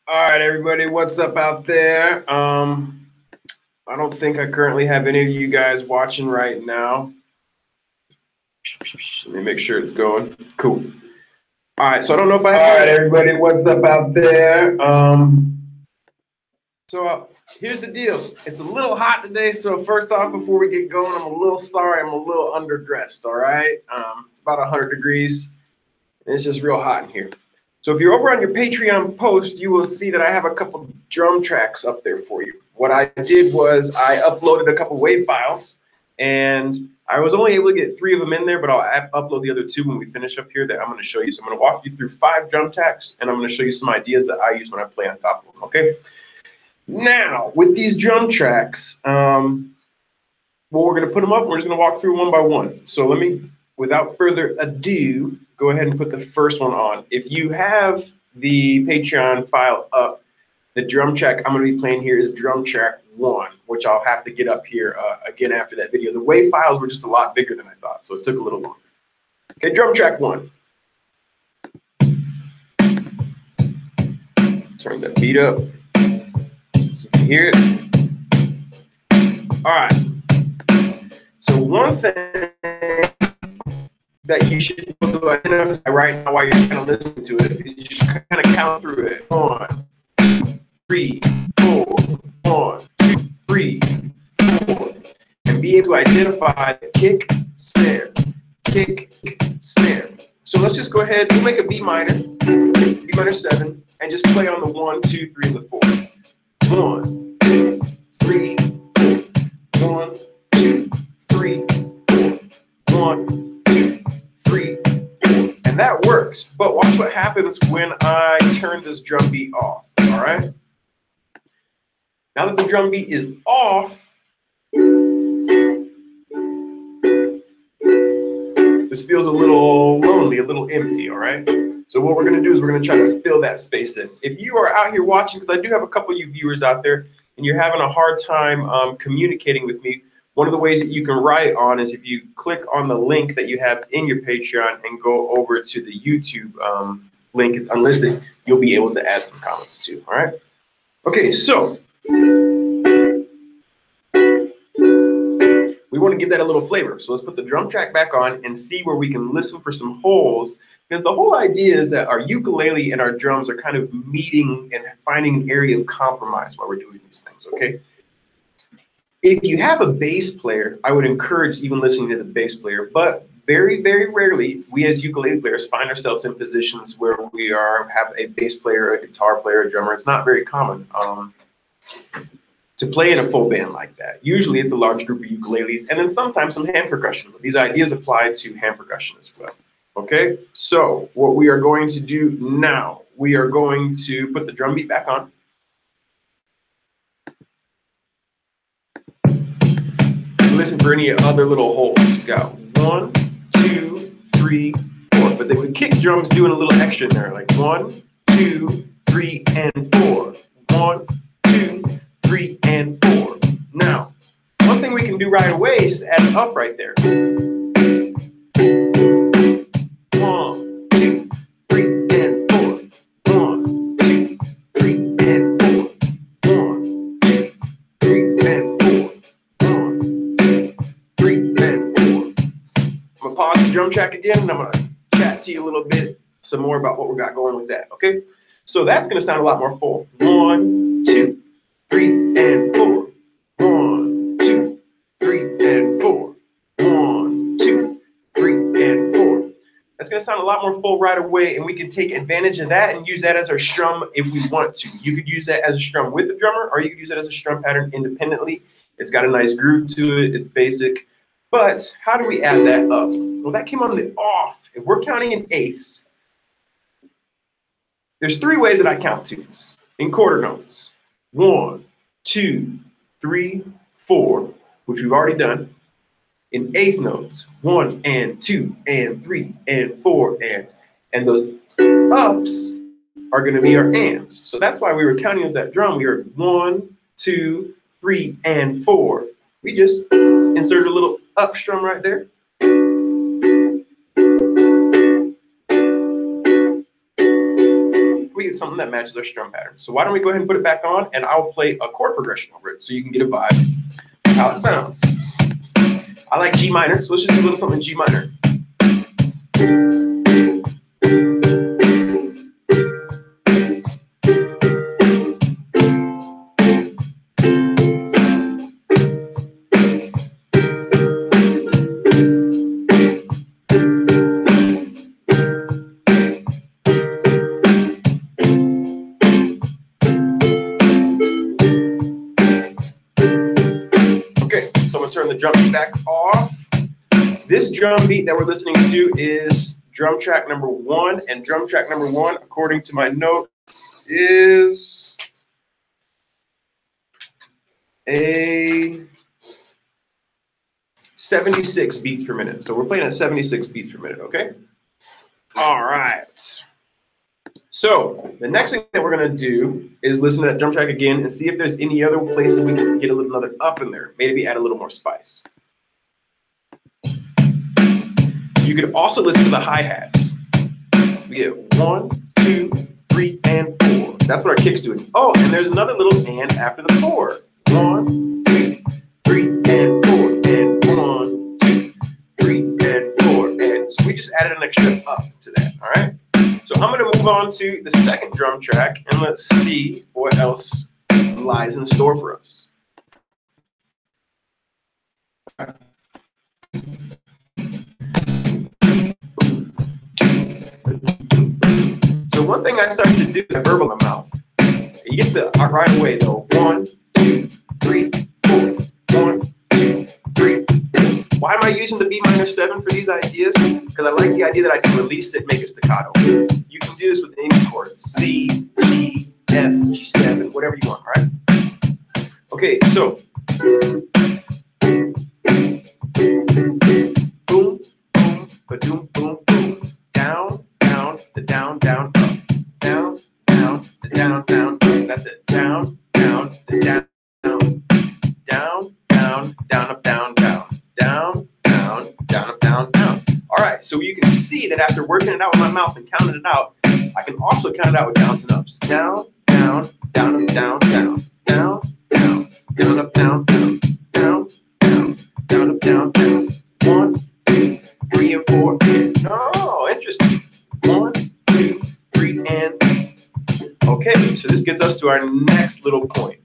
All right, everybody, what's up out there? I don't think I currently have any of you guys watching right now. Let me make sure it's going. Cool. All right, so I don't know if I have. All right, everybody, what's up out there? Here's the deal. It's a little hot today, so first off, before we get going, I'm a little sorry. I'm a little underdressed, all right? It's about 100 degrees, and it's just real hot in here. So if you're over on your Patreon post, you will see that I have a couple drum tracks up there for you. What I did was I uploaded a couple WAV files, and I was only able to get 3 of them in there, but I'll upload the other 2 when we finish up here that I'm going to show you. So I'm going to walk you through 5 drum tracks, and I'm going to show you some ideas that I use when I play on top of them, okay? Now, with these drum tracks, well, we're going to put them up. We're just going to walk through one by one. So let me, without further ado, go ahead and put the first one on. If you have the Patreon file up, the drum track I'm going to be playing here is drum track 1, which I'll have to get up here again after that video. The WAV files were just a lot bigger than I thought, so it took a little longer. Okay, drum track 1. Turn that beat up so you can hear it. All right. So one thing that you should identify right now while you're kind of listening to it is you just kind of count through it. 1, 2, 3, 4. 1, 2, 3, 4. And be able to identify the kick, snare, kick, snare. So let's just go ahead. We'll make a B minor 7, and just play on the 1, 2, 3, and the 4. 1, 2, 3, 4. 1, 2, 3, 4. 1, 2, 3, 4. And that works. But watch what happens when I turn this drum beat off. All right. Now that the drum beat is off, this feels a little lonely, a little empty, all right? So what we're gonna do is we're gonna try to fill that space in. If you are out here watching, because I do have a couple of you viewers out there, and you're having a hard time communicating with me, one of the ways that you can write on is if you click on the link that you have in your Patreon and go over to the YouTube link, it's unlisted, you'll be able to add some comments too, all right? Okay, so we want to give that a little flavor. So let's put the drum track back on and see where we can listen for some holes. Because the whole idea is that our ukulele and our drums are kind of meeting and finding an area of compromise while we're doing these things, okay? If you have a bass player, I would encourage even listening to the bass player, but very, very rarely, we as ukulele players find ourselves in positions where we have a bass player, a guitar player, a drummer. It's not very common to play in a full band like that. Usually it's a large group of ukuleles and then sometimes some hand percussion. These ideas apply to hand percussion as well. Okay, so what we are going to do now, we are going to put the drum beat back on. Listen for any other little holes. You got 1, 2, 3, 4. But the kick drum's doing a little extra in there, like 1, 2, 3, and 4. 1, 2, 3, and 4. Now, one thing we can do right away is just add an up right there. 1, 2, 3, and 4. 1, 2, 3, and 4. 1, 2, 3, and 4. 1, 2, 3, and 4. I'm gonna pause the drum track again, and I'm gonna chat to you a little bit some more about what we got going with that. Okay, so that's gonna sound a lot more full. 1, 2, 3, and 4. 1, 2, 3, and 4. 1, 2, 3, and 4. That's going to sound a lot more full right away, and we can take advantage of that and use that as our strum if we want to. You could use that as a strum with the drummer, or you could use it as a strum pattern independently. It's got a nice groove to it. It's basic. But how do we add that up? Well, that came on the off. If we're counting in eighths, there's 3 ways that I count tunes in quarter notes. 1, 2, 3, 4, which we've already done. In eighth notes, 1 and 2 and 3 and 4 and those ups are going to be our ands. So that's why we were counting with that drum. We heard 1, 2, 3, and 4. We just inserted a little up strum right there. get something that matches our strum pattern. So why don't we go ahead and put it back on, and I'll play a chord progression over it so you can get a vibe of how it sounds. I like G minor, so let's just do a little something in G minor. Turn the drum beat back off. This drum beat that we're listening to is drum track number 1, and drum track number 1, according to my notes, is a 76 beats per minute. So we're playing at 76 beats per minute, okay? All right. So the next thing that we're going to do is listen to that drum track again and see if there's any other places we can get a little another up in there. Maybe add a little more spice. You could also listen to the hi-hats. We get 1, 2, 3, and 4. That's what our kick's doing. Oh, and there's another little and after the 4. 1, 2, 3, and 4. And 1, 2, 3, and 4. And so we just added an extra up to that, all right? So I'm going to move on to the second drum track, and let's see what else lies in store for us. So one thing I started to do is verbal my mouth. You get the right away though. 1, 2, 3, 4. 1, 2, 3. Why am I using the B minor 7 for these ideas? Because I like the idea that I can release it, make it staccato. You can do this with any chord. C, G, F, G7, whatever you want, all right? Okay, so boom, boom, ba-doom, boom, boom. Down, down, the down, down, up. Down, down, the down, down, up. That's it. Down, down, the down, down. Down, down, down, up, down, down. Down, down, down, up, down, down. All right, so you can see that after working it out with my mouth and counting it out, I can also count it out with downs and ups. Down, down, down, up, down, down. Down, down, down, up, down, down. Down, down, down, up, down, down. 1, 2, 3, and 4. Oh, interesting. 1, 2, 3, and. Okay, so this gets us to our next little point.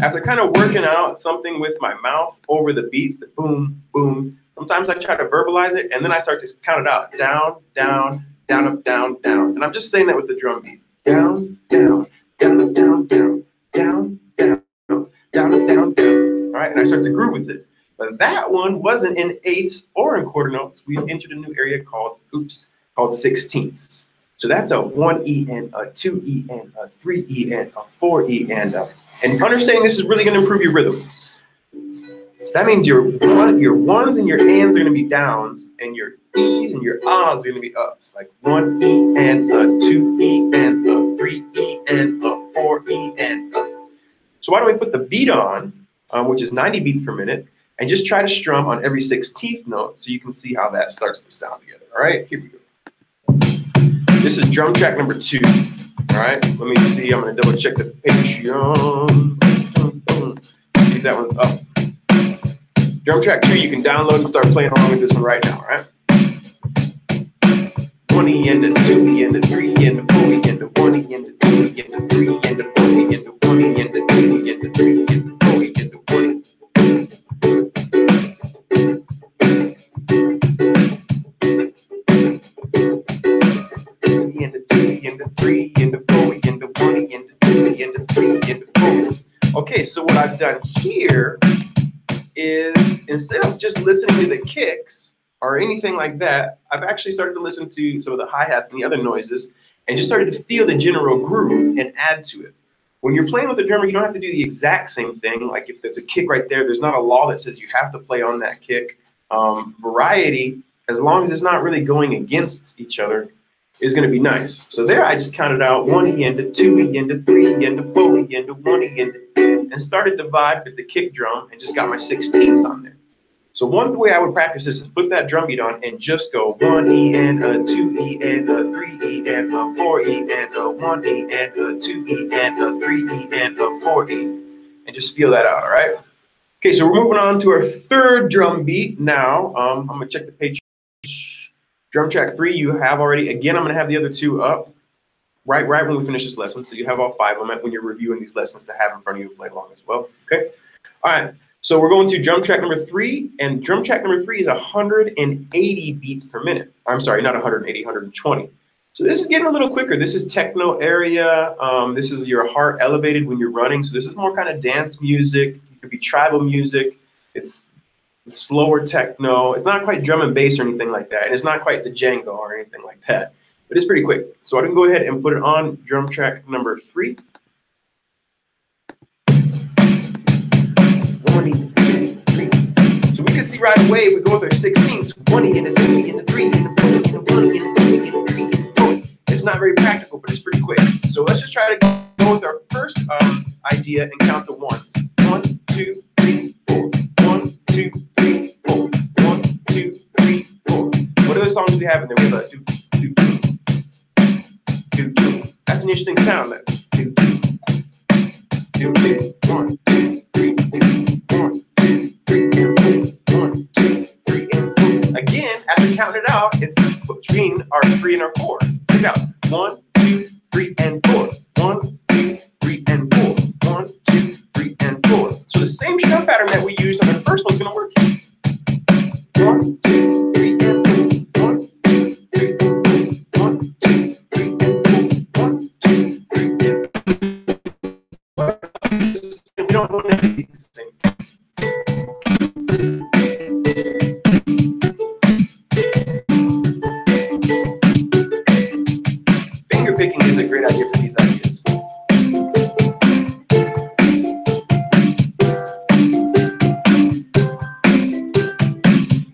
After kind of working out something with my mouth over the beats, the boom, boom, sometimes I try to verbalize it, and then I start to count it out. Down, down, down, up, down, down. And I'm just saying that with the drum beat. Down, down, down, up, down, down. Down, down, down, up, down, down. All right, and I start to groove with it. But that one wasn't in eighths or in quarter notes. We entered a new area called, called sixteenths. So that's a 1E and a 2E and a 3E and a 4E and a. And understanding this is really going to improve your rhythm. That means your ones and your ands are going to be downs, and your E's and your ahs are going to be ups. Like 1E and a 2E and a 3E and a 4E and a. So why don't we put the beat on, which is 90 beats per minute, and just try to strum on every 16th note so you can see how that starts to sound together. All right, here we go. This is drum track number 2. All right, let me see. I'm going to double check the Patreon. See if that one's up. Drum track 2, you can download and start playing along with this one right now, all right? 1E and a 2E and a 3E and a 4E and a 1E and a 2E and a 3E and a 4E and a 1E and a 2E and a 3E and a 4E and a 1E. And the 2E and the 3 and the 4E and the 1E and the 2E and the 3 and the 4E. Okay, so what I've done here is instead of just listening to the kicks or anything like that, I've actually started to listen to some of the hi-hats and the other noises and just started to feel the general groove and add to it. When you're playing with a drummer, you don't have to do the exact same thing. Like if there's a kick right there, there's not a law that says you have to play on that kick. Variety, as long as it's not really going against each other, is going to be nice. So there I just counted out 1E and a 2E and a 3E and a 4E and a 1E and started to vibe with the kick drum and just got my 16ths on there. So one way I would practice this is put that drum beat on and just go 1 E and a 2 E and a 3 E and a 4 E and a 1 E and a 2 E and a 3 E and a 4 E, and just feel that out, all right? Okay, so we're moving on to our third drum beat now. I'm gonna check the page. Drum track 3 you have already. Again, I'm gonna have the other 2 up right when we finish this lesson, so you have all 5 of them when you're reviewing these lessons to have in front of you and play along as well, okay? All right, so we're going to drum track number 3, and drum track number 3 is 180 beats per minute. I'm sorry, not 180, 120. So this is getting a little quicker. This is techno area. This is your heart elevated when you're running, so this is more kind of dance music. It could be tribal music. It's slower techno. It's not quite drum and bass or anything like that, and it's not quite the Django or anything like that. But it's pretty quick. So I can go ahead and put it on drum track number 3. 1 2 3. So we can see right away if we go with our 16ths, 1 and a 2 and a 3 and a 4 and a 1 and a 2 and a 3 and a 4. It's not very practical, but it's pretty quick. So let's just try to go with our first idea and count the ones. 1 2 3 4. 1 2 3 4. 1 2 3 4. What other songs do we have in there? We have a do. That's an interesting sound. That do. 1 2 3 1 2 3 1 2 3 and 4. Again, after counting it out, it's between our 3 and our 4. Check it out. 1 2 3 and 4. 1 2 3 and 4. 1 2 3 and 4. So the same strum pattern that we used on the first one's going to work. 1 2 3 and 4. 1 2 3 and 4. 1 2 3 and 4. 1 2 3 and 4. We don't want to be the same. Finger picking is a great idea for these ideas.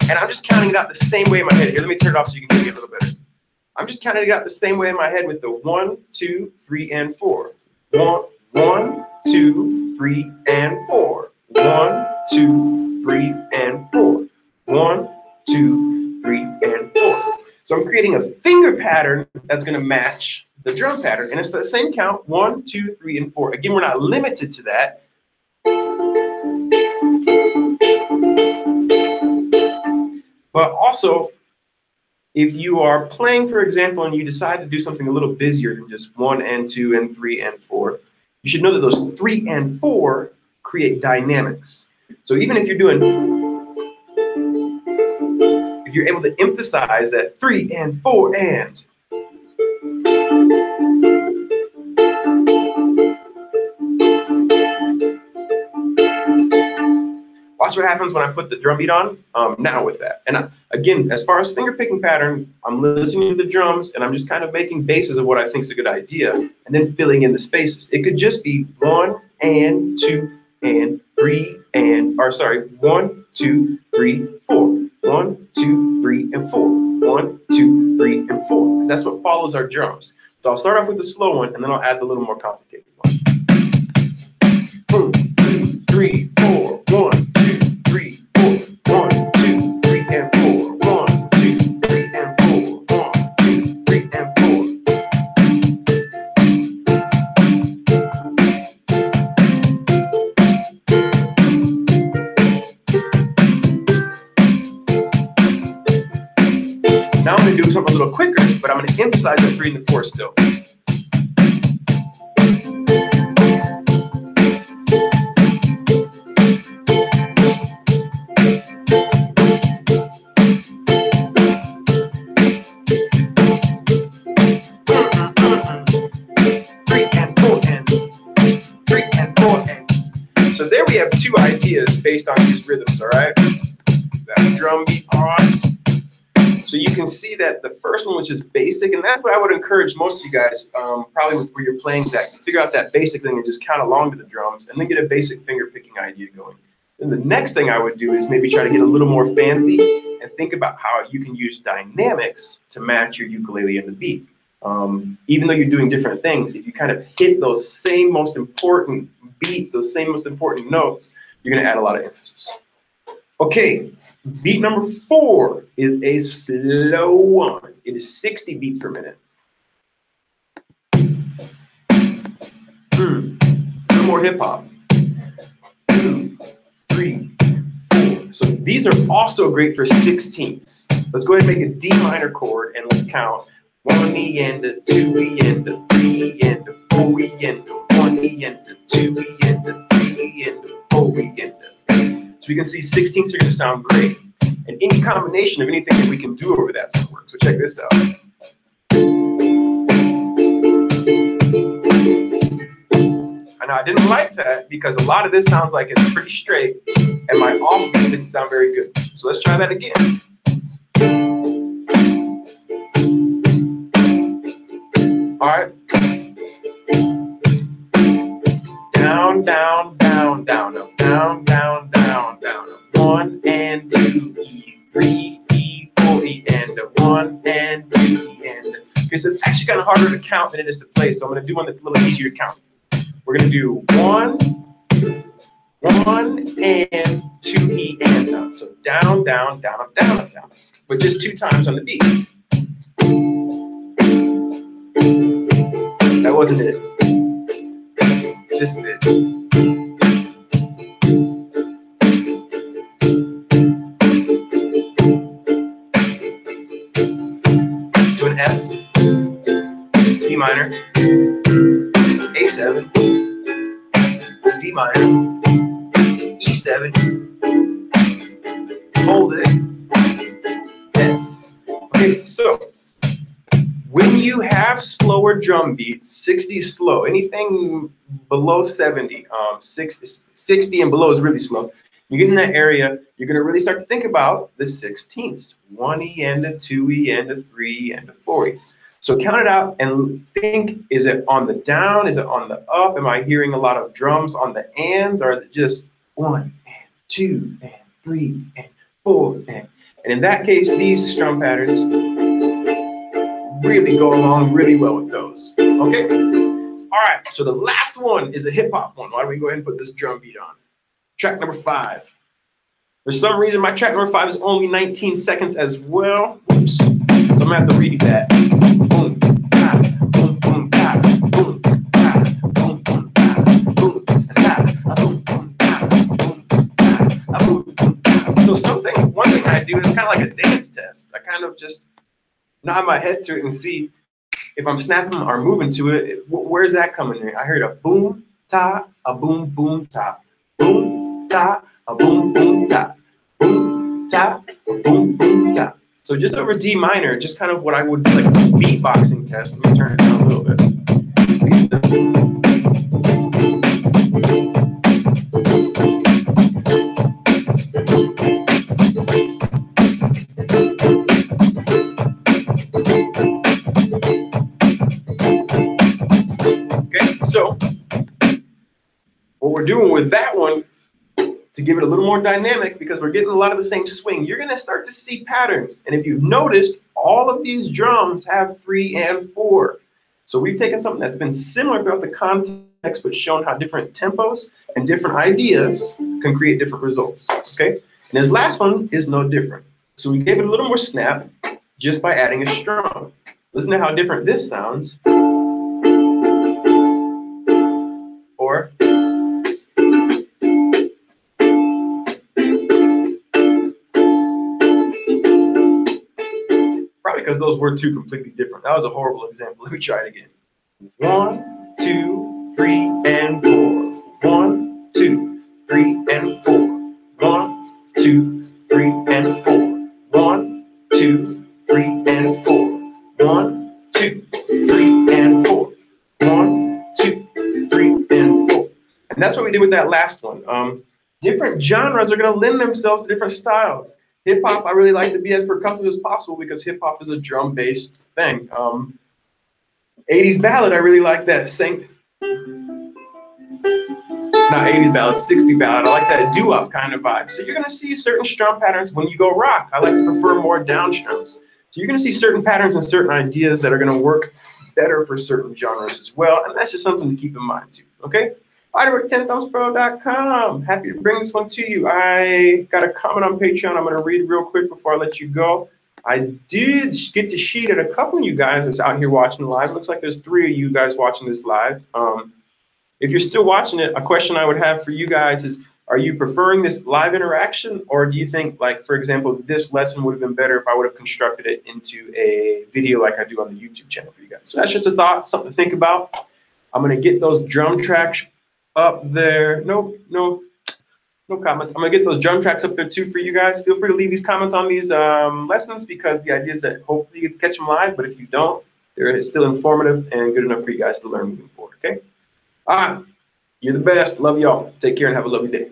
And I'm just counting it out the same way in my head. Here, let me turn it off so you can hear me a little better. I'm just counting it out the same way in my head with the 1 2 3 and 4. 1 2 3 and 4. 1 2 3 and 4. 1 2 3 and 4. So I'm creating a finger pattern that's going to match the drum pattern, and it's that same count: 1 2 3 and 4. Again, we're not limited to that. But also, if you are playing, for example, and you decide to do something a little busier than just 1 and 2 and 3 and 4, you should know that those 3 and 4 create dynamics. So even if you're able to emphasize that 3 and 4 and, watch what happens when I put the drum beat on now with that. And again, as far as finger picking pattern, I'm listening to the drums and I'm just kind of making bases of what I think is a good idea and then filling in the spaces. It could just be 1 and 2 and 3 and, or sorry, 1 2 3 4. 1 2 3 and 4. 1 2 3 and 4. That's what follows our drums. So I'll start off with the slow one and then I'll add the little more complicated one. 1 2 3 4. 1 2 3 4. 1 2 3 and 4. 1 2 3 and 4. 1 2 3 and 4. Now I'm going to do something a little quicker, but I'm going to emphasize the 3 and the 4 still. So there we have 2 ideas based on these rhythms, all right? That drum beat paused. So you can see that the first one, which is basic, and that's what I would encourage most of you guys, probably where you're playing that, figure out that basic thing and just count along to the drums and then get a basic finger picking idea going. Then the next thing I would do is maybe try to get a little more fancy and think about how you can use dynamics to match your ukulele and the beat. Even though you're doing different things, if you kind of hit those same most important beats, those same most important notes, you're going to add a lot of emphasis. Okay, beat number 4 is a slow one. It is 60 beats per minute. A little more hip hop. 2, 3, 4. So these are also great for 16ths. Let's go ahead and make a D minor chord and let's count 1 E and a 2 E and a 3 E and a 4 E and a 1 E and a 2 E and a 3 E and a 4 E and a. So we can see 16ths are going to sound great. And any combination of anything that we can do over that's going to work. So check this out. And I didn't like that because a lot of this sounds like it's pretty straight, and my off beats didn't sound very good. So let's try that again. All right. Down, down, down, down, up, down, down, down, down, up. 1 and 2 E, 3 E, 4 E, and a 1 and 2 E, and a. Okay, so it's actually kind of harder to count than it is to play. So I'm going to do one that's a little easier to count. We're going to do 1, 1 and 2 E and up. So down, down, down, up, down, up, down. But just 2 times on the beat. That wasn't it. This is it. To an F, C minor, A7, D minor, E7, hold it, F. Okay, so when you have slower drum beats, 60 is slow. Anything below 70, 60 and below is really slow. You get in that area, you're going to really start to think about the 16ths. 1 E and a 2 E and a 3 E and a 4 E. So count it out and think, is it on the down? Is it on the up? Am I hearing a lot of drums on the ands? Or is it just 1 and 2 and 3 and 4 and in that case, these strum patterns really go along really well with those. Okay? All right, so the last one is a hip hop one. Why don't we go ahead and put this drum beat on? Track number 5. For some reason, my track number 5 is only 19 seconds as well. Oops. So I'm gonna have to redo that. Boom, ta, boom, boom, ta, boom, ta, boom, boom, ta, boom, ta, boom, boom, ta, boom, ta, boom, boom, ta. So one thing I do is kind of like a dance test. I kind of just nod my head to it and see if I'm snapping or moving to it. Where's that coming in? I heard a boom, ta, a boom, boom, ta, boom, ta, a boom, boom, ta, boom, ta, a boom, boom, ta. So just over D minor, just kind of what I would like a beatboxing test. Let me turn it down a little bit. Okay, so what we're doing with that one, to give it a little more dynamic, because we're getting a lot of the same swing, you're going to start to see patterns. And if you've noticed, all of these drums have 3 and 4. So we've taken something that's been similar throughout the context, but shown how different tempos and different ideas can create different results. Okay? And this last one is no different. So we gave it a little more snap just by adding a strum. Listen to how different this sounds. Or because those were 2 completely different. That was a horrible example. Let me try it again. 1, 2, 3, and 4. 1, 2, 3, and 4. 1, 2, 3, and 4. 1, 2, 3, and 4. 1, 2, 3, and 4. 1, 2, 3, and 4. And that's what we did with that last one. Different genres are going to lend themselves to different styles. Hip hop, I really like to be as percussive as possible because hip hop is a drum-based thing. 80s ballad, I really like that. Not 80s ballad, 60s ballad. I like that doo-wop kind of vibe. So you're going to see certain strum patterns when you go rock. I like to prefer more down strums. So you're going to see certain patterns and certain ideas that are going to work better for certain genres as well. And that's just something to keep in mind too. Okay? Fighter10thumbspro.com. Happy to bring this one to you. I got a comment on Patreon I'm going to read real quick before I let you go. I did get to shoot at a couple of you guys that's out here watching live. Looks like there's 3 of you guys watching this live. If you're still watching it, a question I would have for you guys is, are you preferring this live interaction, or do you think, like, for example, this lesson would have been better if I would have constructed it into a video like I do on the YouTube channel for you guys? So that's just a thought, something to think about. I'm going to get those drum tracks up there. No comments. I'm going to get those drum tracks up there too for you guys. Feel free to leave these comments on these lessons, because the idea is that hopefully you can catch them live, but if you don't, they're still informative and good enough for you guys to learn moving forward, okay? All right. You're the best. Love y'all. Take care and have a lovely day.